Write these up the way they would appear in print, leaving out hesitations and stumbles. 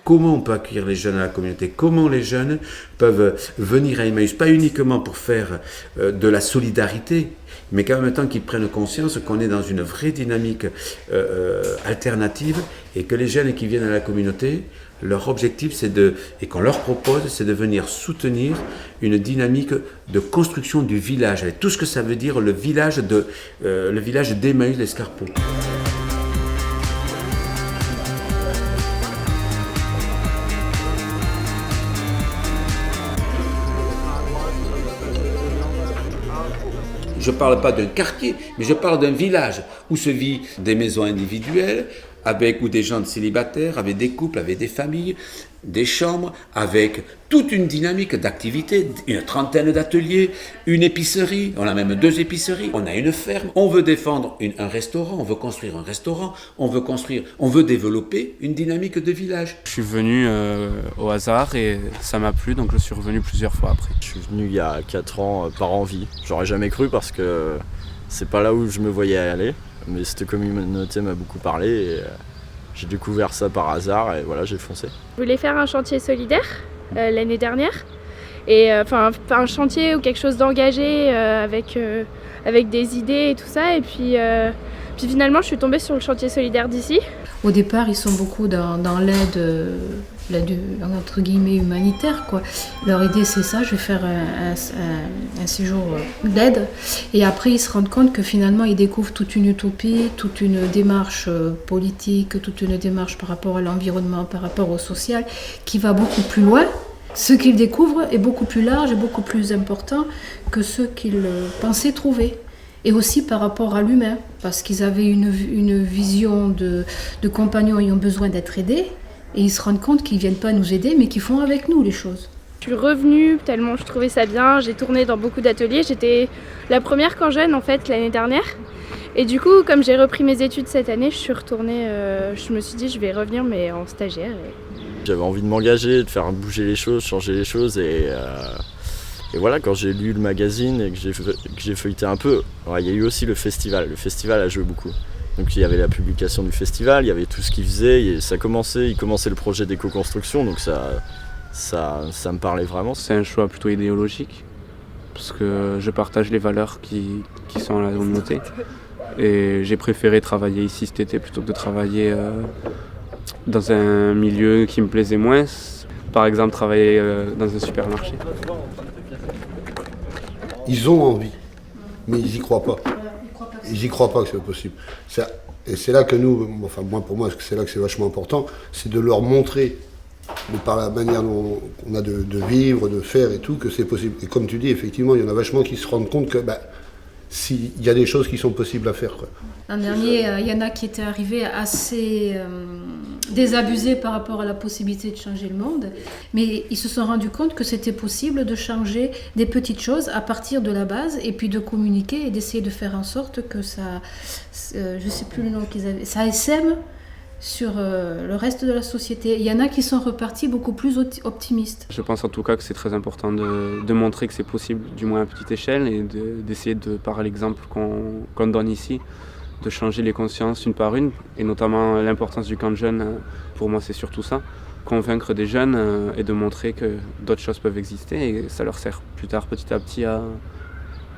Comment on peut accueillir les jeunes à la communauté, comment les jeunes peuvent venir à Emmaüs, pas uniquement pour faire de la solidarité, mais qu'en même temps qu'ils prennent conscience qu'on est dans une vraie dynamique alternative et que les jeunes qui viennent à la communauté, leur objectif, et qu'on leur propose, c'est de venir soutenir une dynamique de construction du village, avec tout ce que ça veut dire, le village d'Emmaüs-l'Escarpeau. Je ne parle pas d'un quartier, mais je parle d'un village où se vit des maisons individuelles, ou des gens célibataires, avec des couples, avec des familles, des chambres, avec toute une dynamique d'activités, une trentaine d'ateliers, une épicerie, on a même 2 épiceries, on a une ferme, on veut défendre un restaurant, on veut construire un restaurant, on veut développer une dynamique de village. Je suis venu au hasard et ça m'a plu, donc je suis revenu plusieurs fois après. Je suis venu il y a 4 ans par envie. J'aurais jamais cru parce que c'est pas là où je me voyais aller. Mais cette communauté m'a beaucoup parlé et j'ai découvert ça par hasard et voilà, j'ai foncé. Je voulais faire un chantier solidaire l'année dernière. Et un chantier ou quelque chose d'engagé avec des idées et tout ça. Et puis finalement, je suis tombée sur le chantier solidaire d'ici. Au départ, ils sont beaucoup dans l'aide entre guillemets humanitaire, quoi. Leur idée, c'est ça, je vais faire un séjour d'aide. Et après, ils se rendent compte que finalement, ils découvrent toute une utopie, toute une démarche politique, toute une démarche par rapport à l'environnement, par rapport au social, qui va beaucoup plus loin. Ce qu'ils découvrent est beaucoup plus large et beaucoup plus important que ce qu'ils pensaient trouver. Et aussi par rapport à l'humain, parce qu'ils avaient une vision de compagnons ayant besoin d'être aidés, et ils se rendent compte qu'ils ne viennent pas nous aider, mais qu'ils font avec nous les choses. Je suis revenue tellement je trouvais ça bien, j'ai tourné dans beaucoup d'ateliers, j'étais la première quand jeune en fait l'année dernière. Et du coup, comme j'ai repris mes études cette année, je suis retournée, je me suis dit je vais revenir mais en stagiaire. J'avais envie de m'engager, de faire bouger les choses, changer les choses et voilà, quand j'ai lu le magazine et que j'ai feuilleté un peu, il y a eu aussi le festival. Le festival a joué beaucoup. Donc il y avait la publication du festival, il y avait tout ce qu'il faisait, il commençait le projet d'éco-construction, donc ça me parlait vraiment. C'est un choix plutôt idéologique, parce que je partage les valeurs qui sont à la communauté. Et j'ai préféré travailler ici cet été plutôt que de travailler dans un milieu qui me plaisait moins. Par exemple, travailler dans un supermarché. Ils ont envie, mais ils n'y croient pas. Ils n'y croient pas que c'est possible. Et c'est là que nous, pour moi, c'est là que c'est vachement important, c'est de leur montrer, par la manière dont on a de vivre, de faire et tout, que c'est possible. Et comme tu dis, effectivement, il y en a vachement qui se rendent compte que s'il y a des choses qui sont possibles à faire, quoi. L'an dernier, il y en a qui étaient arrivés assez désabusés par rapport à la possibilité de changer le monde, mais ils se sont rendus compte que c'était possible de changer des petites choses à partir de la base et puis de communiquer et d'essayer de faire en sorte que ça, je ne sais plus le nom qu'ils avaient, ça essaime sur le reste de la société. Il y en a qui sont repartis beaucoup plus optimistes. Je pense en tout cas que c'est très important de montrer que c'est possible, du moins à petite échelle, et d'essayer par l'exemple qu'on donne ici, de changer les consciences une par une, et notamment l'importance du camp de jeunes, pour moi c'est surtout ça, convaincre des jeunes et de montrer que d'autres choses peuvent exister et ça leur sert plus tard petit à petit à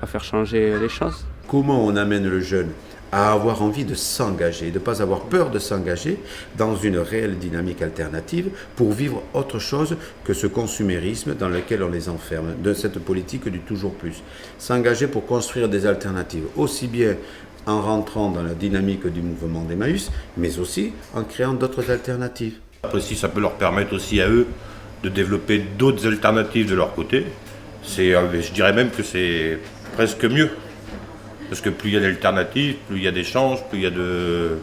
faire changer les choses. Comment on amène le jeune à avoir envie de s'engager, de ne pas avoir peur de s'engager dans une réelle dynamique alternative pour vivre autre chose que ce consumérisme dans lequel on les enferme, de cette politique du toujours plus. S'engager pour construire des alternatives, aussi bien en rentrant dans la dynamique du mouvement d'Emmaüs, mais aussi en créant d'autres alternatives. Après, si ça peut leur permettre aussi à eux de développer d'autres alternatives de leur côté, je dirais même que c'est presque mieux. Parce que plus il y a d'alternatives, plus il y a d'échanges, plus il y a de...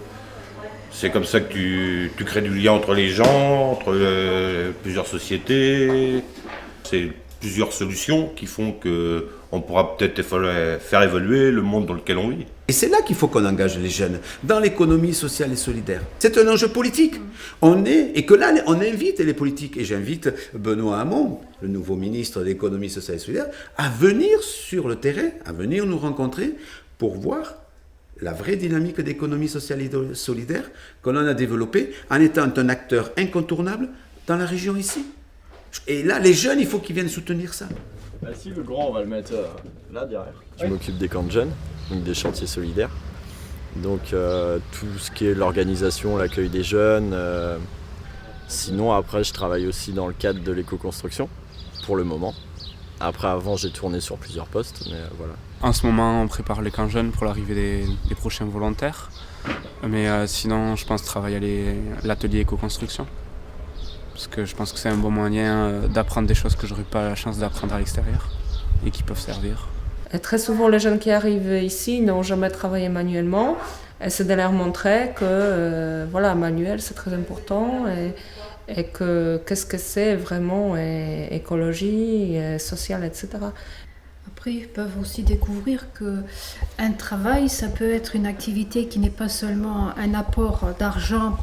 C'est comme ça que tu crées du lien entre les gens, entre plusieurs sociétés. C'est plusieurs solutions qui font qu'on pourra peut-être faire évoluer le monde dans lequel on vit. Et c'est là qu'il faut qu'on engage les jeunes, dans l'économie sociale et solidaire. C'est un enjeu politique. Et que là, on invite les politiques, et j'invite Benoît Hamon, le nouveau ministre de l'économie sociale et solidaire, à venir sur le terrain, à venir nous rencontrer pour voir la vraie dynamique d'économie sociale et solidaire que l'on a développée en étant un acteur incontournable dans la région ici. Et là, les jeunes, il faut qu'ils viennent soutenir ça. Bah si, le grand, on va le mettre là, derrière. Je m'occupe des camps de jeunes, donc des chantiers solidaires. Donc tout ce qui est l'organisation, l'accueil des jeunes. Sinon, après, je travaille aussi dans le cadre de l'éco-construction, pour le moment. Après, avant, j'ai tourné sur plusieurs postes, mais voilà. En ce moment, on prépare les camps jeunes pour l'arrivée des prochains volontaires. Mais sinon, je pense travailler à l'atelier éco-construction. Parce que je pense que c'est un bon moyen d'apprendre des choses que j'aurais pas la chance d'apprendre à l'extérieur et qui peuvent servir. Et très souvent, les jeunes qui arrivent ici n'ont jamais travaillé manuellement. Et c'est de leur montrer que manuel, c'est très important et que qu'est-ce que c'est vraiment écologie, social, etc. Après, ils peuvent aussi découvrir qu'un travail, ça peut être une activité qui n'est pas seulement un apport d'argent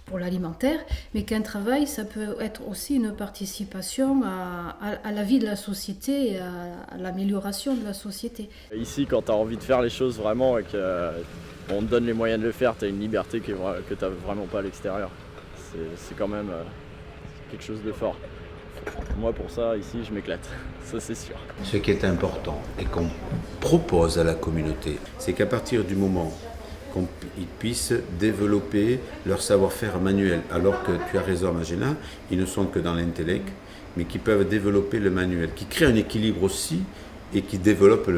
pour l'alimentaire, mais qu'un travail, ça peut être aussi une participation à la vie de la société et à l'amélioration de la société. Ici, quand tu as envie de faire les choses vraiment et qu'on te donne les moyens de le faire, tu as une liberté que tu n'as vraiment pas à l'extérieur. C'est quand même quelque chose de fort. Moi, pour ça, ici, je m'éclate, ça c'est sûr. Ce qui est important et qu'on propose à la communauté, c'est qu'à partir du moment qu'ils puissent développer leur savoir-faire manuel. Alors que tu as raison, Magéna, ils ne sont que dans l'intellect, mais qui peuvent développer le manuel, qui créent un équilibre aussi et qui développent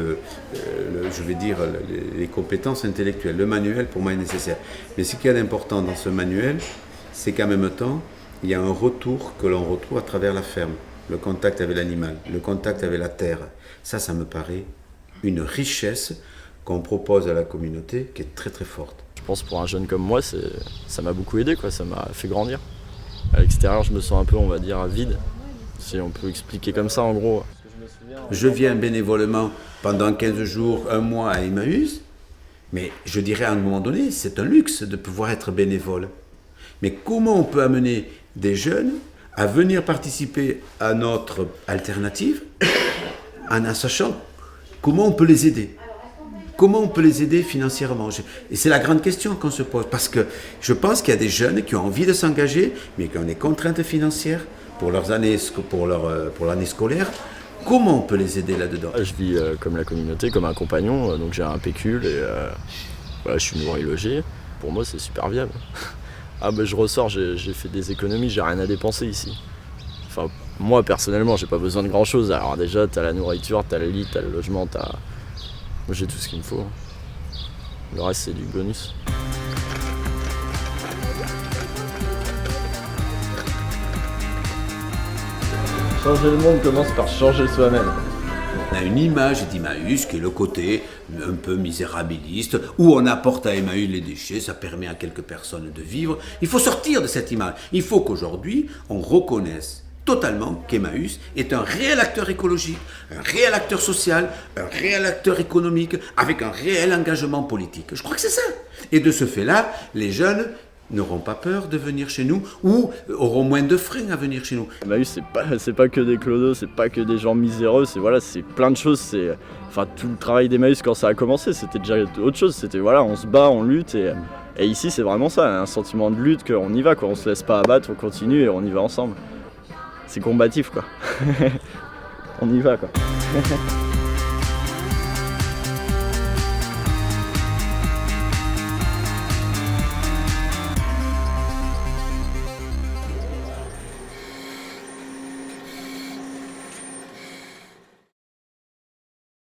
les compétences intellectuelles. Le manuel, pour moi, est nécessaire. Mais ce qu'il y a d'important dans ce manuel, c'est qu'en même temps, il y a un retour que l'on retrouve à travers la ferme, le contact avec l'animal, le contact avec la terre. Ça me paraît une richesse qu'on propose à la communauté qui est très très forte. Je pense pour un jeune comme moi, ça m'a beaucoup aidé, ça m'a fait grandir. À l'extérieur, je me sens un peu, on va dire, vide, si on peut expliquer comme ça en gros. Je viens bénévolement pendant 15 jours, un mois à Emmaüs, mais je dirais à un moment donné, c'est un luxe de pouvoir être bénévole. Mais comment on peut amener des jeunes à venir participer à notre alternative en sachant comment on peut les aider ? Comment on peut les aider financièrement ? Et c'est la grande question qu'on se pose, parce que je pense qu'il y a des jeunes qui ont envie de s'engager, mais qui ont des contraintes financières pour l'année scolaire. Comment on peut les aider là-dedans ? Je vis comme la communauté, comme un compagnon, donc j'ai un pécule et je suis nourri logé. Pour moi, c'est super viable. Je ressors, j'ai fait des économies, j'ai rien à dépenser ici. Enfin, moi personnellement, j'ai pas besoin de grand-chose. Alors déjà, t'as la nourriture, t'as le lit, t'as le logement, Moi, j'ai tout ce qu'il me faut. Le reste, c'est du bonus. Changer le monde commence par changer soi-même. On a une image d'Emmaüs qui est le côté un peu misérabiliste, où on apporte à Emmaüs les déchets, ça permet à quelques personnes de vivre. Il faut sortir de cette image. Il faut qu'aujourd'hui, on reconnaisse totalement qu'Emmaüs est un réel acteur écologique, un réel acteur social, un réel acteur économique, avec un réel engagement politique. Je crois que c'est ça. Et de ce fait-là, les jeunes n'auront pas peur de venir chez nous ou auront moins de freins à venir chez nous. Emmaüs, c'est pas que des clodos, c'est pas que des gens miséreux, c'est plein de choses. Tout le travail d'Emmaüs quand ça a commencé, c'était déjà autre chose. C'était on se bat, on lutte et ici c'est vraiment ça, un sentiment de lutte qu'on y va, on se laisse pas abattre, on continue et on y va ensemble. C'est combatif On y va